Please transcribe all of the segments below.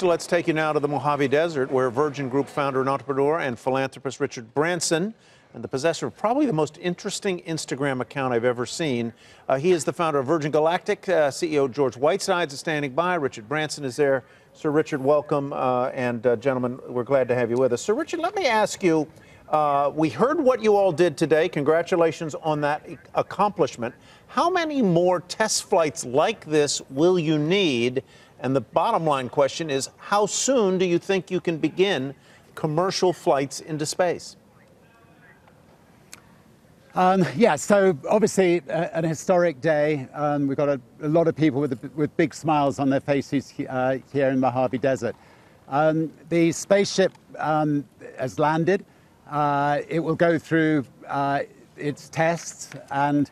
Next, let's take you now to the Mojave Desert, where Virgin Group founder and entrepreneur and philanthropist Richard Branson, and the possessor of probably the most interesting Instagram account I've ever seen. He is the founder of Virgin Galactic. CEO George Whitesides is standing by. Richard Branson is there. Sir Richard, welcome. And gentlemen, we're glad to have you with us. Sir Richard, let me ask you, we heard what you all did today. Congratulations on that accomplishment. How many more test flights like this will you need? And the bottom line question is, how soon do you think you can begin commercial flights into space? Yeah, so obviously an historic day. We've got a lot of people with big smiles on their faces here in Mojave Desert. The spaceship has landed. It will go through its tests and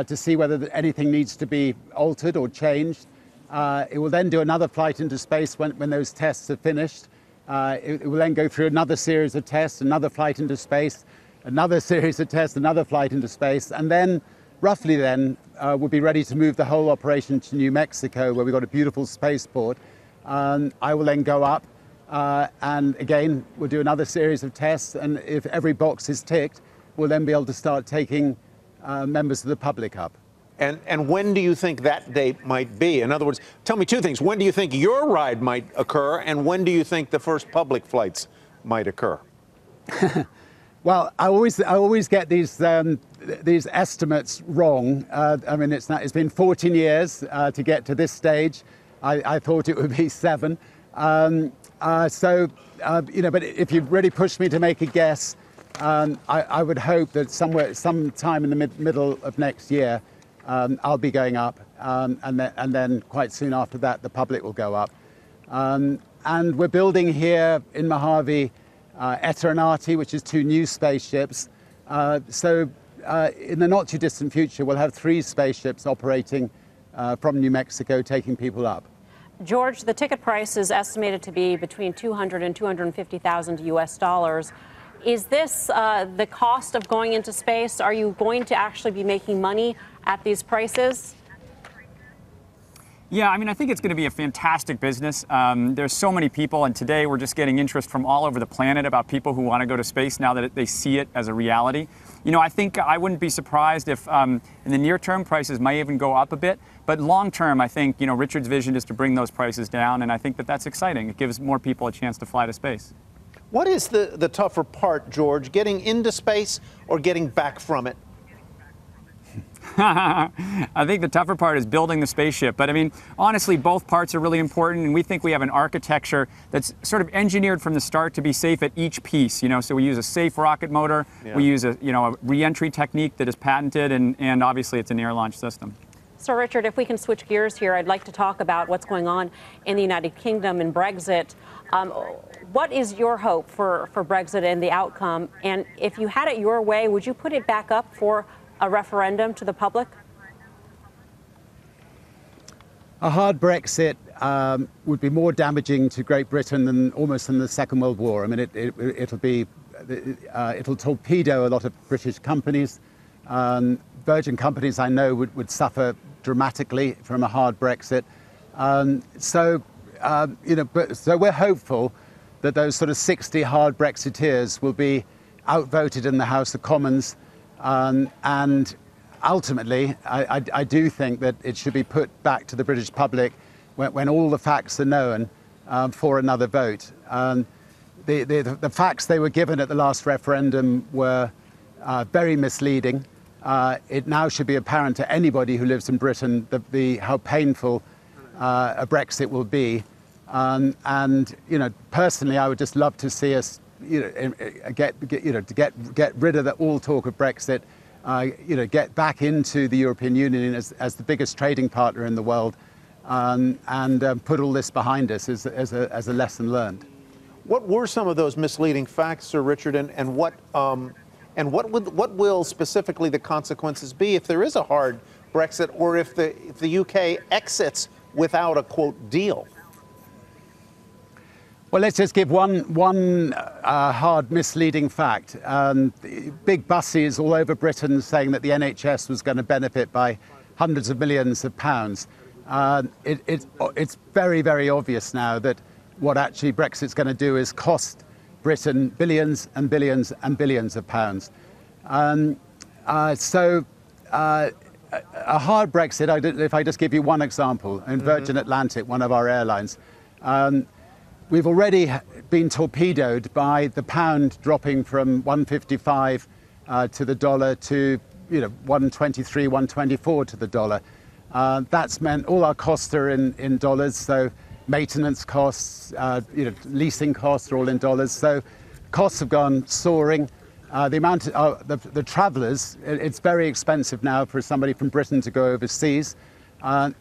to see whether anything needs to be altered or changed. It will then do another flight into space when those tests are finished. It will then go through another series of tests, another flight into space, another series of tests, another flight into space, and then, roughly then, we'll be ready to move the whole operation to New Mexico, where we've got a beautiful spaceport. I will then go up, and again, we'll do another series of tests, and if every box is ticked, we'll then be able to start taking members of the public up. And when do you think that date might be? In other words, tell me two things. When do you think your ride might occur, and when do you think the first public flights might occur? Well, I always get these estimates wrong. I mean, it's been 14 years to get to this stage. I thought it would be 7. You know, but if you really pushed me to make a guess, I would hope that sometime in the middle of next year, I'll be going up, and then quite soon after that, the public will go up. And we're building here in Mojave Eta and Arti, which is 2 new spaceships. So in the not too distant future, we'll have 3 spaceships operating from New Mexico, taking people up. George, the ticket price is estimated to be between $200,000 and $250,000 US dollars. Is this the cost of going into space? Are you going to actually be making money at these prices? Yeah, I mean, I think it's going to be a fantastic business. There's so many people, and today we're just getting interest from all over the planet about people who want to go to space now that they see it as a reality. You know, I think I wouldn't be surprised if in the near term prices might even go up a bit, but long term, I think, you know, Richard's vision is to bring those prices down, and I think that that's exciting. It gives more people a chance to fly to space. What is the tougher part, George, getting into space or getting back from it? I think the tougher part is building the spaceship. But I mean, honestly, both parts are really important. And we think we have an architecture that's sort of engineered from the start to be safe at each piece. You know, so we use a safe rocket motor. Yeah. We use a re-entry technique that is patented. And obviously, it's an air launch system. So, Richard, if we can switch gears here, I'd like to talk about what's going on in the United Kingdom and Brexit. What is your hope for Brexit and the outcome? And if you had it your way, would you put it back up for a referendum to the public? A hard Brexit would be more damaging to Great Britain than the Second World War. I mean, it'll torpedo a lot of British companies. Virgin companies, I know, would suffer dramatically from a hard Brexit. So we're hopeful that those sort of 60 hard Brexiteers will be outvoted in the House of Commons. And ultimately, I do think that it should be put back to the British public when all the facts are known for another vote. The facts they were given at the last referendum were very misleading. It now should be apparent to anybody who lives in Britain how painful a Brexit will be. And you know, personally, I would just love to see us get rid of all talk of Brexit, get back into the European Union as the biggest trading partner in the world, and put all this behind us as a lesson learned. What were some of those misleading facts, Sir Richard, and what will specifically the consequences be if there is a hard Brexit, or if the UK exits without a quote deal? Well, let's just give one hard, misleading fact. Big buses all over Britain saying that the NHS was going to benefit by hundreds of millions of pounds. It's very, very obvious now that what actually Brexit's going to do is cost Britain billions and billions and billions of pounds. A hard Brexit, if I just give you one example, in Virgin Atlantic, one of our airlines, we've already been torpedoed by the pound dropping from 155 to the dollar to 123, 124 to the dollar. That's meant all our costs are in dollars, so maintenance costs, leasing costs are all in dollars. So costs have gone soaring. The amount of the travellers, it's very expensive now for somebody from Britain to go overseas.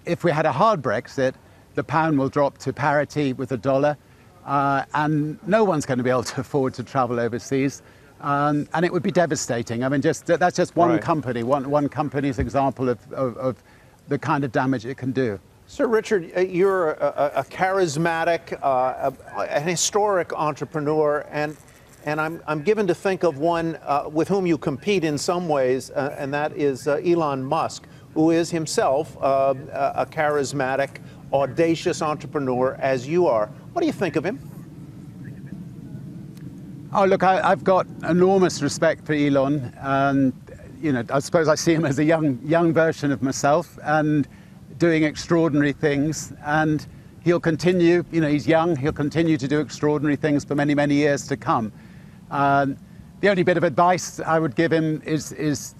If we had a hard Brexit, the pound will drop to parity with the dollar, and no one's going to be able to afford to travel overseas. And it would be devastating. I mean, that's just one company, one company's example of the kind of damage it can do. Sir Richard, you're a charismatic, an historic entrepreneur, and I'm given to think of one with whom you compete in some ways, and that is Elon Musk, who is himself a charismatic, audacious entrepreneur as you are. What do you think of him? Oh, look, I've got enormous respect for Elon. I suppose I see him as a young version of myself and doing extraordinary things. And he'll continue, he's young, he'll continue to do extraordinary things for many, many years to come. The only bit of advice I would give him is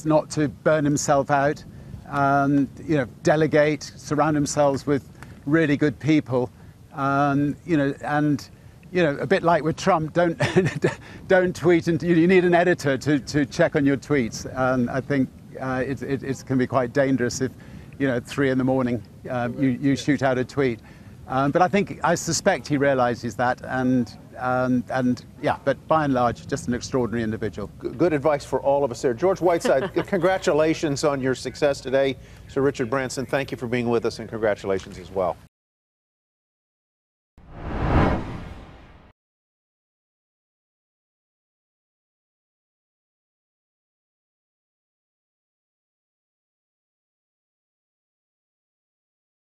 not to burn himself out. Delegate, surround himself with really good people. A bit like with Trump, don't tweet, and you need an editor to check on your tweets. I think it can be quite dangerous if, at 3 in the morning, you shoot out a tweet. But I suspect he realizes that, but by and large, just an extraordinary individual. Good advice for all of us there. George Whiteside, congratulations on your success today. Sir Richard Branson, thank you for being with us, and congratulations as well.